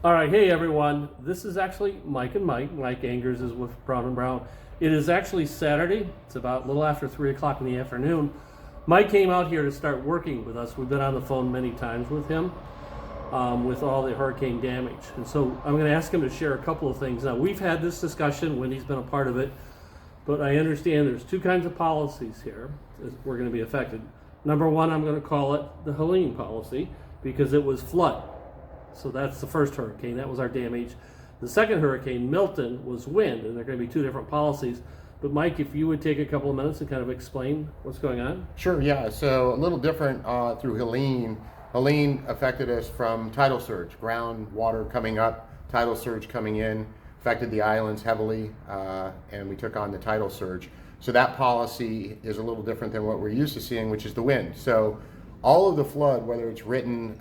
All right, hey everyone. This is actually Mike and Mike. Mike Angers is with Brown and Brown. It is actually Saturday. It's about a little after 3 o'clock in the afternoon. Mike came out here to start working with us. We've been on the phone many times with him with all the hurricane damage. And so I'm going to ask him to share a couple of things. Now, we've had this discussion when he's been a part of it, but I understand there's two kinds of policies here that we're going to be affected. Number one, I'm going to call it the Helene policy because it was flood. So that's the first hurricane. That was our damage. The second hurricane, Milton, was wind, and they're going to be two different policies. But Mike, if you would take a couple of minutes and kind of explain what's going on. Sure, yeah. So a little different through Helene. Helene affected us from tidal surge, groundwater coming up, tidal surge coming in, affected the islands heavily, and we took on the tidal surge. So that policy is a little different than what we're used to seeing, which is the wind. So all of the flood, whether it's written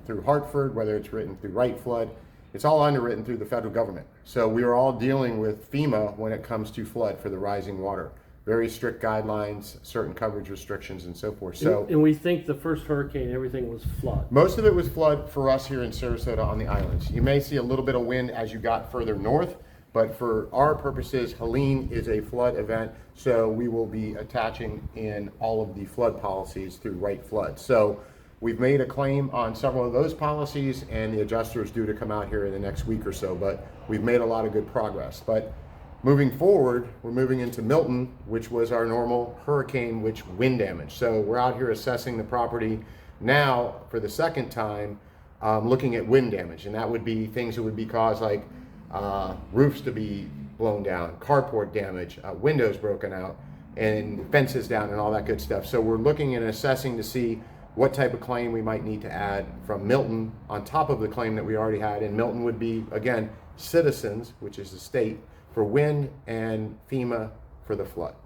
through Hartford, whether it's written through Wright Flood, it's all underwritten through the federal government. So we are all dealing with FEMA when it comes to flood for the rising water. Very strict guidelines, certain coverage restrictions, and so forth. So, and we think the first hurricane, everything was flood. Most of it was flood for us here in Sarasota on the islands. You may see a little bit of wind as you got further north, but for our purposes, Helene is a flood event, so we will be attaching in all of the flood policies through Wright Flood. So we've made a claim on several of those policies, and the adjuster is due to come out here in the next week or so, but we've made a lot of good progress. But moving forward, we're moving into Milton, which was our normal hurricane, which wind damage. So we're out here assessing the property now for the second time, looking at wind damage, and that would be things that would be caused like roofs to be blown down, carport damage, windows broken out, and fences down, and all that good stuff. So we're looking and assessing to see what type of claim we might need to add from Milton on top of the claim that we already had. And Milton would be, again, Citizens, which is the state, for wind, and FEMA for the flood.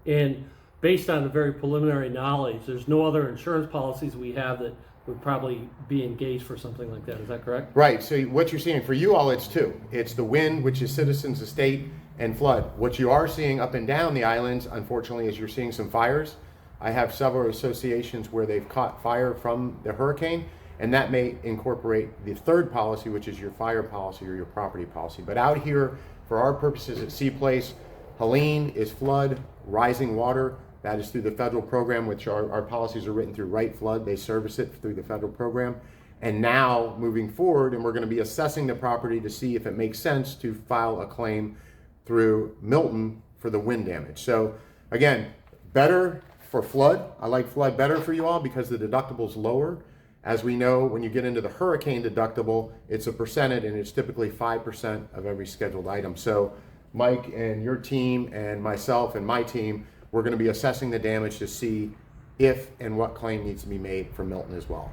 And based on the very preliminary knowledge, there's no other insurance policies we have that would probably be engaged for something like that. Is that correct? Right. So what you're seeing, for you all, it's two. It's the wind, which is Citizens, estate, and flood. What you are seeing up and down the islands, unfortunately, is you're seeing some fires. I have several associations where they've caught fire from the hurricane, and that may incorporate the third policy, which is your fire policy or your property policy. But out here, for our purposes at Seaplace, Helene is flood, rising water. That is through the federal program, which our policies are written through Wright Flood. They service it through the federal program. And now moving forward, and we're going to be assessing the property to see if it makes sense to file a claim through Milton for the wind damage. So again, better for flood. I like flood better for you all because the deductible's lower. As we know, when you get into the hurricane deductible, it's a percentage, and it's typically 5% of every scheduled item. So Mike and your team and myself and my team, we're going to be assessing the damage to see if and what claim needs to be made for Milton as well.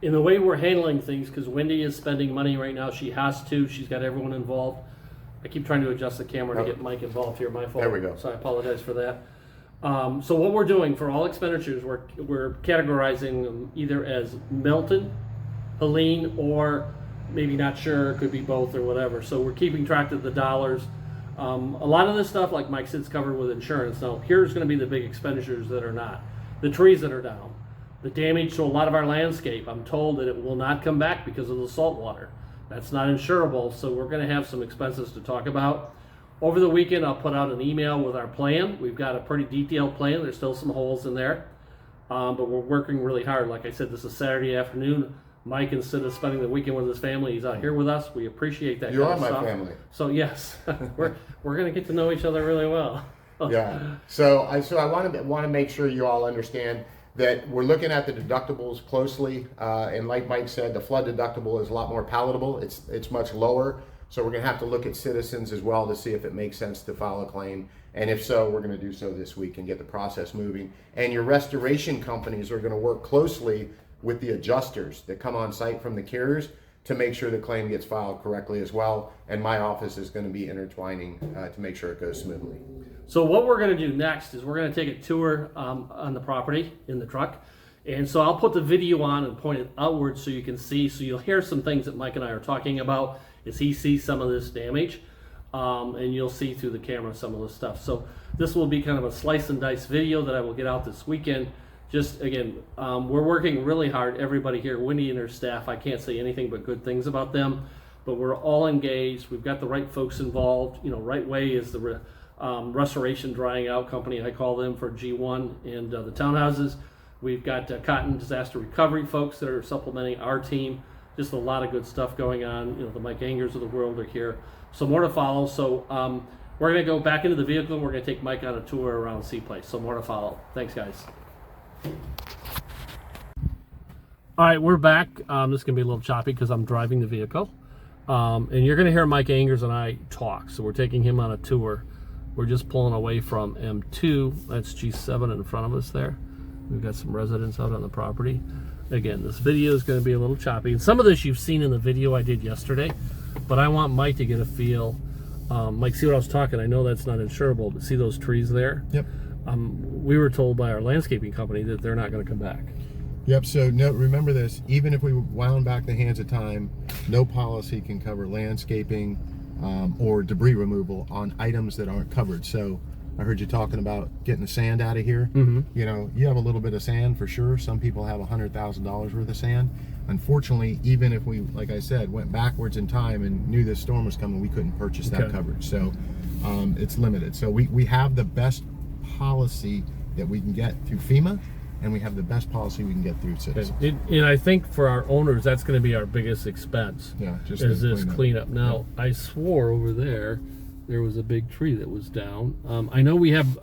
In the way we're handling things, because Wendy is spending money right now, she has to. She's got everyone involved. I keep trying to adjust the camera to get Mike involved here. My fault. There we go. So I apologize for that. So what we're doing for all expenditures, we're categorizing them either as Milton, Helene, or maybe not sure, it could be both or whatever. So we're keeping track of the dollars. A lot of this stuff, like Mike said, is covered with insurance. Now, here's going to be the big expenditures that are not. The trees that are down. The damage to a lot of our landscape. I'm told that it will not come back because of the salt water. That's not insurable, so we're going to have some expenses to talk about. Over the weekend, I'll put out an email with our plan. We've got a pretty detailed plan. There's still some holes in there, but we're working really hard. Like I said, this is Saturday afternoon. Mike, instead of spending the weekend with his family, he's out here with us. We appreciate that. You are my family. So yes, we're going to get to know each other really well. Yeah. So I want to make sure you all understand that we're looking at the deductibles closely, and like Mike said, the flood deductible is a lot more palatable. It's much lower. So we're going to have to look at Citizens as well to see if it makes sense to file a claim. And if so, we're going to do so this week and get the process moving. And your restoration companies are going to work closely with the adjusters that come on site from the carriers to make sure the claim gets filed correctly as well. And my office is going to be intertwining to make sure it goes smoothly. So what we're going to do next is we're going to take a tour on the property in the truck. And so I'll put the video on and point it outwards so you can see. So you'll hear some things that Mike and I are talking about as he sees some of this damage. And you'll see through the camera some of the stuff. So this will be kind of a slice and dice video that I will get out this weekend. Just again, we're working really hard. Everybody here, Wendy and her staff, I can't say anything but good things about them. but we're all engaged. We've got the right folks involved. You know, Right Way is the restoration drying out company, I call them, for G1 and the townhouses. We've got Cotton Disaster Recovery folks that are supplementing our team. Just a lot of good stuff going on. You know, the Mike Angers of the world are here. So more to follow. So we're going to go back into the vehicle and we're going to take Mike on a tour around Seaplace. So more to follow. Thanks, guys. All right, we're back. This is going to be a little choppy because I'm driving the vehicle. And you're going to hear Mike Angers and I talk. So we're taking him on a tour. We're just pulling away from M2. That's G7 in front of us there. We've got some residents out on the property. Again, this video is going to be a little choppy. And some of this you've seen in the video I did yesterday, but I want Mike to get a feel. Mike, see what I was talking? I know that's not insurable, but see those trees there? Yep. We were told by our landscaping company that they're not going to come back. Yep, so no, remember this, even if we wound back the hands of time, no policy can cover landscaping or debris removal on items that aren't covered. So I heard you talking about getting the sand out of here. Mm-hmm. You know, you have a little bit of sand for sure. Some people have $100,000 worth of sand. Unfortunately, even if we, like I said, went backwards in time and knew this storm was coming, we couldn't purchase that coverage. So it's limited. So we have the best policy that we can get through FEMA, and we have the best policy we can get through Citizens. And I think for our owners, that's going to be our biggest expense. Yeah, just is this cleanup. Now, yeah. I swore over there was a big tree that was down. I know we have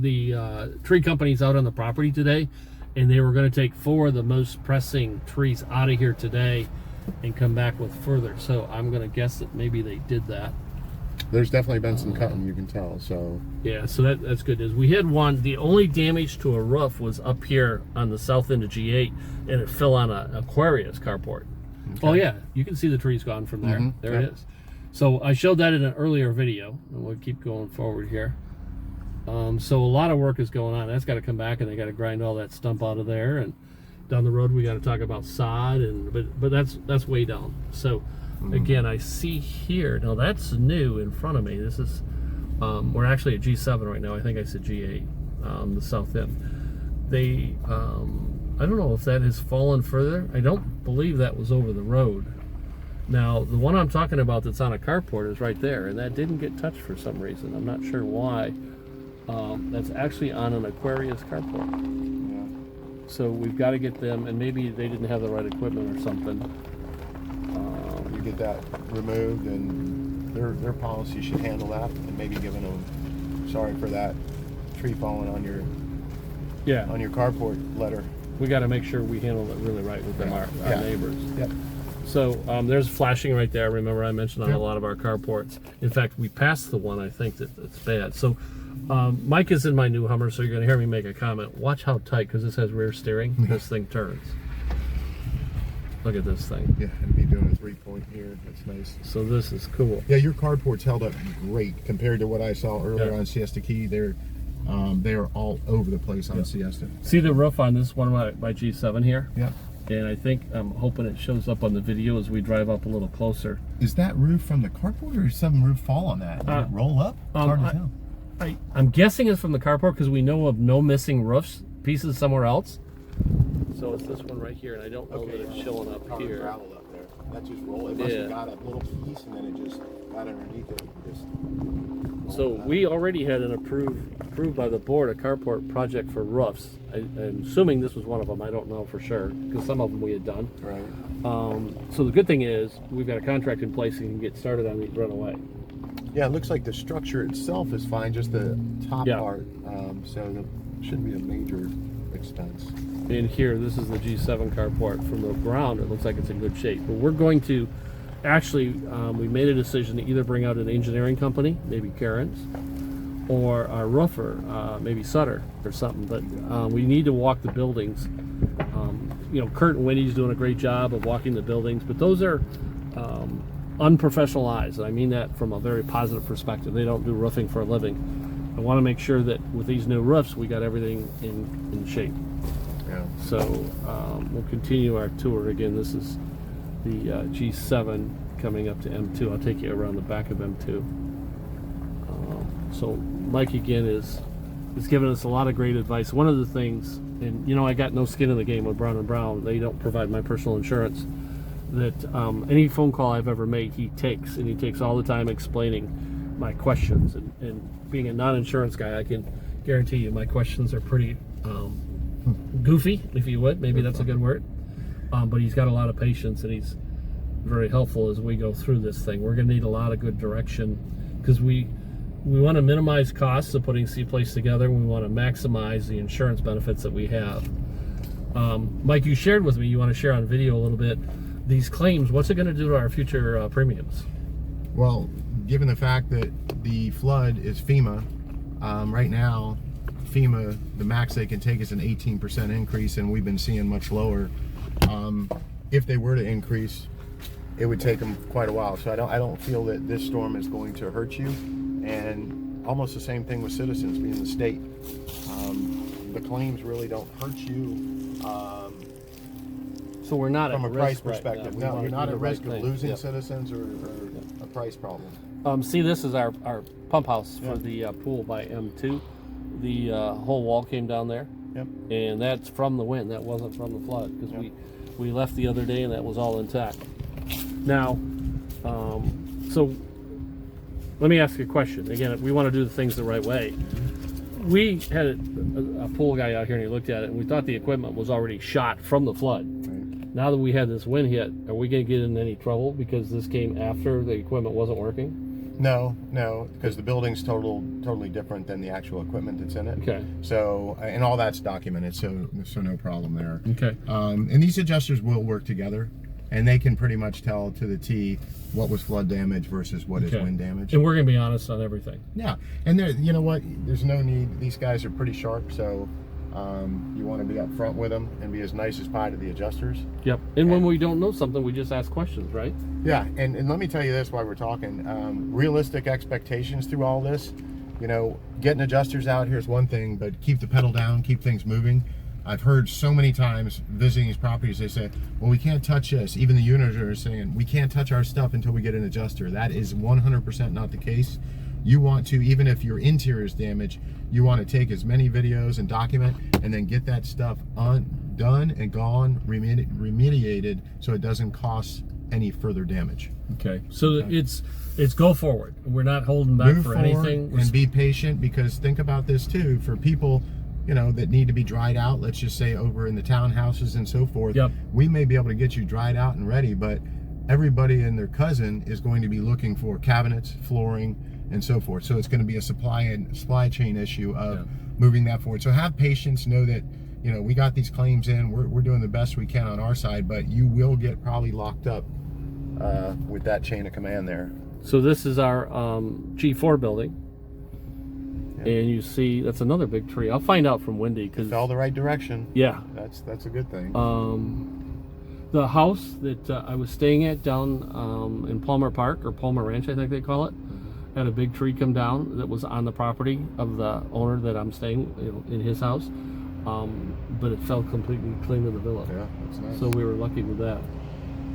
the tree companies out on the property today, and they were going to take 4 of the most pressing trees out of here today and come back with further. So I'm going to guess that maybe they did that. There's definitely been some cutting, you can tell. So yeah, so that's good news. We had one. The only damage to a roof was up here on the south end of G8, and it fell on an Aquarius carport. Okay. Oh yeah, you can see the trees gone from there. Mm-hmm. There it is. So I showed that in an earlier video, and we'll keep going forward here. So a lot of work is going on. That's got to come back, and they got to grind all that stump out of there. And down the road, we got to talk about sod, and but that's way down. So again, I see here now that's new in front of me. This is we're actually at G7 right now. I think I said G8, the south end. They I don't know if that has fallen further. I don't believe that was over the road. Now, the one I'm talking about that's on a carport is right there, and that didn't get touched for some reason. I'm not sure why. That's actually on an Aquarius carport. Yeah. So we've got to get them, and maybe they didn't have the right equipment or something. You get that removed, and their policy should handle that, and maybe giving them, sorry for that tree falling on your carport letter. We got to make sure we handle it really right with them, our neighbors. Yep. So there's flashing right there. Remember I mentioned on a lot of our carports. In fact, we passed the one I think that's bad. So Mike is in my new Hummer, so you're going to hear me make a comment. Watch how tight, because this has rear steering. This thing turns. Look at this thing. Yeah, and be doing a 3-point here. That's nice. So this is cool. Yeah, your carport's held up great compared to what I saw earlier on Siesta Key. They're all over the place on Siesta. See the roof on this one by G7 here? Yeah. And I think I'm hoping it shows up on the video as we drive up a little closer. Is that roof from the carport, or did some roof fall on that? Did it roll up? It's hard to tell. I'm guessing it's from the carport because we know of no missing roofs pieces somewhere else. So it's this one right here, and I don't know that it's showing up here. Gravel up there. That just rolled. It must have got a little piece, and then it just got underneath it. So we already had an approved by the board a carport project for roofs. I'm assuming this was one of them. I don't know for sure because some of them we had done. Right. So the good thing is we've got a contract in place and can get started on these right away. Yeah, it looks like the structure itself is fine, just the top part. So it shouldn't be a major expense. And here, this is the G7 carport. From the ground, it looks like it's in good shape. But we're going to actually, we made a decision to either bring out an engineering company, maybe Karen's, or a roofer, maybe Sutter or something. But we need to walk the buildings. Kurt and Winnie's doing a great job of walking the buildings, but those are unprofessional eyes, and I mean that from a very positive perspective. They don't do roofing for a living. I want to make sure that with these new roofs, we got everything in shape. Yeah. So we'll continue our tour. Again, this is the G7 coming up to M2. I'll take you around the back of M2. So Mike again is giving us a lot of great advice. One of the things, and I got no skin in the game with Brown & Brown. They don't provide my personal insurance. that any phone call I've ever made, he takes, and he takes all the time explaining my questions. And being a non-insurance guy, I can guarantee you my questions are pretty goofy, if you would. Maybe that's a good word. But he's got a lot of patience, and he's very helpful as we go through this thing. We're going to need a lot of good direction, because we want to minimize costs of putting Seaplace together. We want to maximize the insurance benefits that we have. Mike, you shared with me, you want to share on video a little bit, these claims. What's it going to do to our future premiums? Well, given the fact that the flood is FEMA, right now, FEMA, the max they can take is an 18% increase, and we've been seeing much lower. If they were to increase, it would take them quite a while. So I don't feel that this storm is going to hurt you. And almost the same thing with Citizens being the state. The claims really don't hurt you. So we're not from at a price risk right perspective. now. No, you're not at risk of losing Yep. Citizens or a price problem. See, this is our pump house for the pool by M2. The whole wall came down there. Yep. And that's from the wind. That wasn't from the flood, because we left the other day and that was all intact. Now, so let me ask you a question. Again, we want to do the things the right way. We had a pool guy out here, and he looked at it, and we thought the equipment was already shot from the flood. Right. Now that we had this wind hit, are we going to get in any trouble because this came after the equipment wasn't working? No, because the building's totally different than the actual equipment that's in it. Okay. So, and all that's documented, so no problem there. Okay. And these adjusters will work together, and they can pretty much tell to the T what was flood damage versus what is wind damage. And we're going to be honest on everything. Yeah, and there, you know what? There's no need. These guys are pretty sharp, so you want to be up front with them and be as nice as pie to the adjusters. Yep. And when we don't know something, we just ask questions, right? Yeah, and let me tell you this while we're talking. Realistic expectations through all this. You know, getting adjusters out here is one thing, but keep the pedal down, keep things moving. I've heard so many times visiting these properties, they say, well, we can't touch this. Even the unitors are saying, we can't touch our stuff until we get an adjuster. That is 100% not the case. You want to, even if your interior is damaged, you want to take as many videos and document, and then get that stuff done and gone, remediated, so it doesn't cost any further damage. Okay. So it's go forward. We're not holding back Move for forward anything. And be patient, because think about this too, for people, you know, that need to be dried out, let's just say over in the townhouses and so forth. Yep. We may be able to get you dried out and ready, but everybody and their cousin is going to be looking for cabinets, flooring, and so forth. So it's going to be a supply chain issue of moving that forward. So have patience. Know that, you know, we got these claims in. We're doing the best we can on our side, but you will get probably locked up with that chain of command there. So this is our G4 building. And you see, that's another big tree. I'll find out from Wendy, because Fell the right direction. Yeah. That's a good thing. The house that I was staying at down in Palmer Park, or Palmer Ranch, I think they call it, had a big tree come down that was on the property of the owner that I'm staying, you know, in his house. But it fell completely clean to the villa. Yeah, that's nice. So we were lucky with that.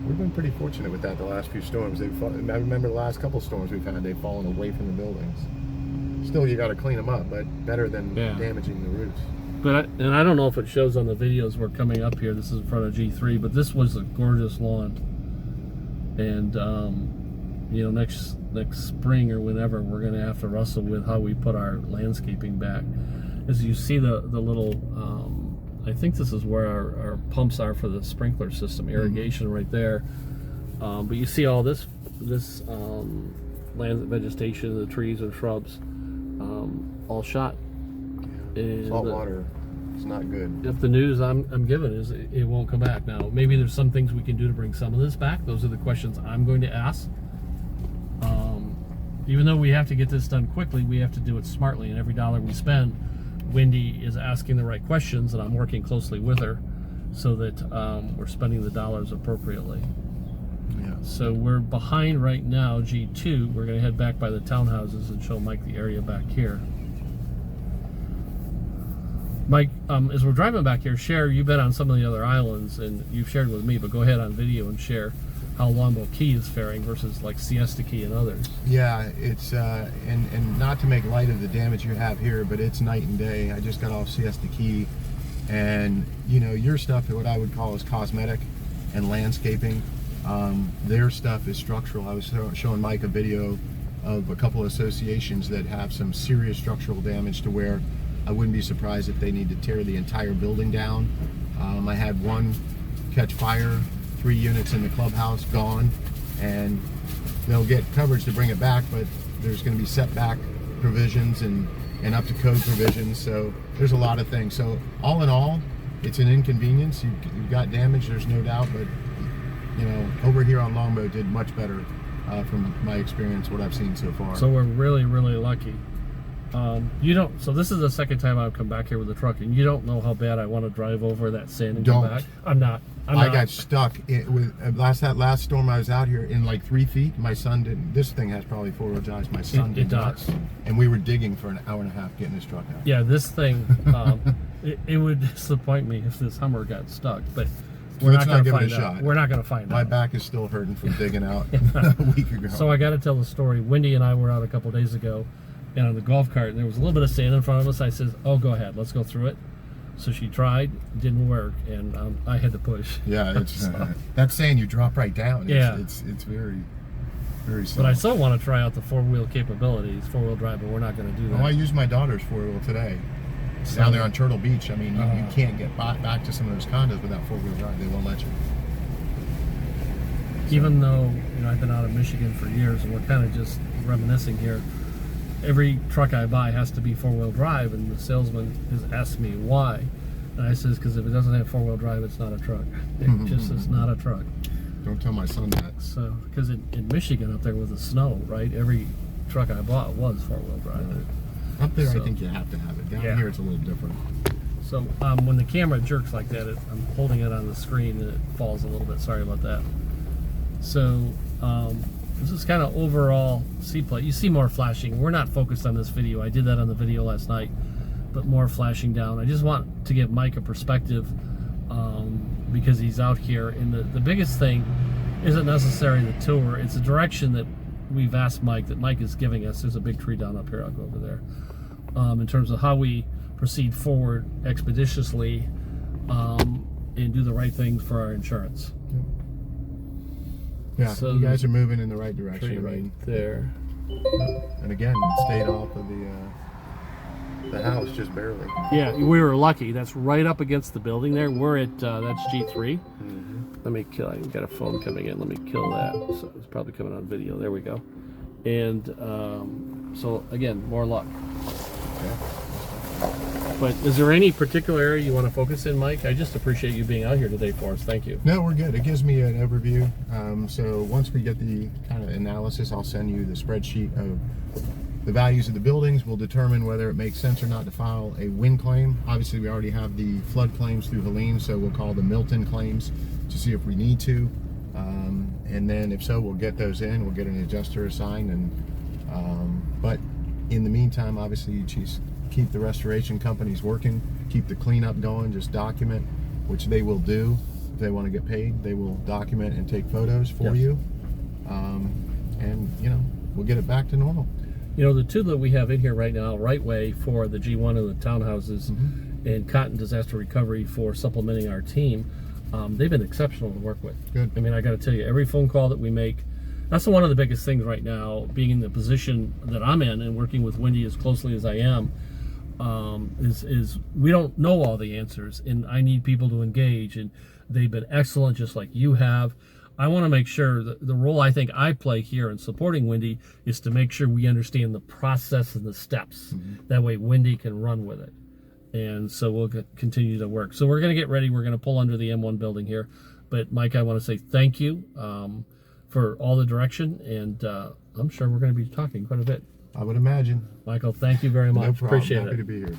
We've been pretty fortunate with that the last few storms. I remember the last couple storms we've had, they've fallen away from the buildings. Still, you got to clean them up, but better than damaging the roofs. But I don't know if it shows on the videos we're coming up here. This is in front of G3, but this was a gorgeous lawn. And you know, next spring or whenever, we're going to have to wrestle with how we put our landscaping back. As you see the little, I think this is where our pumps are for the sprinkler system, irrigation right there. But you see all this land vegetation, the trees and shrubs, all shot. And Salt water is not good. If the news I'm given is it won't come back. Now, maybe there's some things we can do to bring some of this back. Those are the questions I'm going to ask. Even though we have to get this done quickly, we have to do it smartly. And every dollar we spend, Wendy is asking the right questions, and I'm working closely with her so that we're spending the dollars appropriately. Yeah. So we're behind right now, G2. We're going to head back by the townhouses and show Mike the area back here. Mike, as we're driving back here, share, you've been on some of the other islands, and you've shared with me, but go ahead on video and share how Longboat Key is faring versus like Siesta Key and others. Yeah, it's, and not to make light of the damage you have here, but it's night and day. I just got off Siesta Key, and, you know, your stuff, what I would call is cosmetic and landscaping. Their stuff is structural. I was showing Mike a video of a couple of associations that have some serious structural damage to where I wouldn't be surprised if they need to tear the entire building down. I had one catch fire, 3 units in the clubhouse gone, and they'll get coverage to bring it back, but there's going to be setback provisions and up to code provisions, so there's a lot of things. So all in all, it's an inconvenience. You've got damage, there's no doubt, but you know, over here on Longbow did much better from my experience, what I've seen so far. So we're really, really lucky. You don't. So this is the second time I've come back here with a truck, and you don't know how bad I want to drive over that sand and come back. I'm not. I got stuck with that last storm. I was out here in like 3 feet. My son didn't. This thing has probably 4-wheel drives. My son did not. And we were digging for an hour and a half getting this truck out. Yeah, this thing. It would disappoint me if this Hummer got stuck, but we're not going to find out. We're not going to find out. My back is still hurting from digging out a week ago. So I got to tell the story. Wendy and I were out a couple days ago, and on the golf cart, and there was a little bit of sand in front of us. I says, "Oh, go ahead, let's go through it." So she tried, it didn't work, and I had to push. Yeah, it's that sand you drop right down. Yeah, it's very, very soft. But I still want to try out the 4-wheel capabilities, 4-wheel drive, but we're not going to do that. Oh, I used my daughter's 4-wheel today. So, down there on Turtle Beach. I mean, you can't get back to some of those condos without 4-wheel drive. They won't let you. Even though, you know, I've been out of Michigan for years, and we're kind of just reminiscing here. Every truck I buy has to be 4-wheel drive, and the salesman has asked me why. And I says, because if it doesn't have 4-wheel drive, it's not a truck. It just is not a truck. Don't tell my son that. So, because in Michigan up there with the snow, right, every truck I bought was 4-wheel drive. Right. Up there, I think you have to have it. Down here, it's a little different. So when the camera jerks like that, I'm holding it on the screen and it falls a little bit. Sorry about that. So this is kind of overall Seaplace. You see more flashing. We're not focused on this video. I did that on the video last night, but more flashing down. I just want to give Mike a perspective because he's out here. And the biggest thing isn't necessarily the tour. It's a direction that we've asked Mike, that Mike is giving us. There's a big tree down up here. I'll go over there. In terms of how we proceed forward expeditiously and do the right things for our insurance. Yeah, so you guys are moving in the right direction. Tree right there. And again, it stayed off of the house just barely. Yeah, we were lucky. That's right up against the building there. We're at that's G3. Let me kill. I got a phone coming in. Let me kill that. So it's probably coming on video. There we go. And so again, more luck. Okay. But is there any particular area you want to focus in, Mike? I just appreciate you being out here today for us. Thank you. No, we're good. It gives me an overview. So once we get the kind of analysis, I'll send you the spreadsheet of the values of the buildings. We'll determine whether it makes sense or not to file a wind claim. Obviously, we already have the flood claims through Helene, so we'll call the Milton claims to see if we need to. And then if so, we'll get those in. We'll get an adjuster assigned. But in the meantime, obviously, you keep the restoration companies working, keep the cleanup going, just document, which they will do. If they want to get paid, they will document and take photos for you. And, you know, we'll get it back to normal. You know, the two that we have in here right now, Right Way for the G1 and the townhouses, and Cotton Disaster Recovery for supplementing our team, they've been exceptional to work with. Good. I mean, I got to tell you, every phone call that we make, that's one of the biggest things right now, being in the position that I'm in and working with Wendy as closely as I am, is we don't know all the answers, and I need people to engage, and they've been excellent just like you have. I want to make sure that the role I think I play here in supporting Wendy is to make sure we understand the process and the steps. That way Wendy can run with it. And so we'll continue to work. So we're going to get ready. We're going to pull under the M1 building here. But Mike, I want to say thank you for all the direction, and I'm sure we're going to be talking quite a bit. I would imagine. Michael, thank you very much. No problem. Appreciate it. Happy to be here.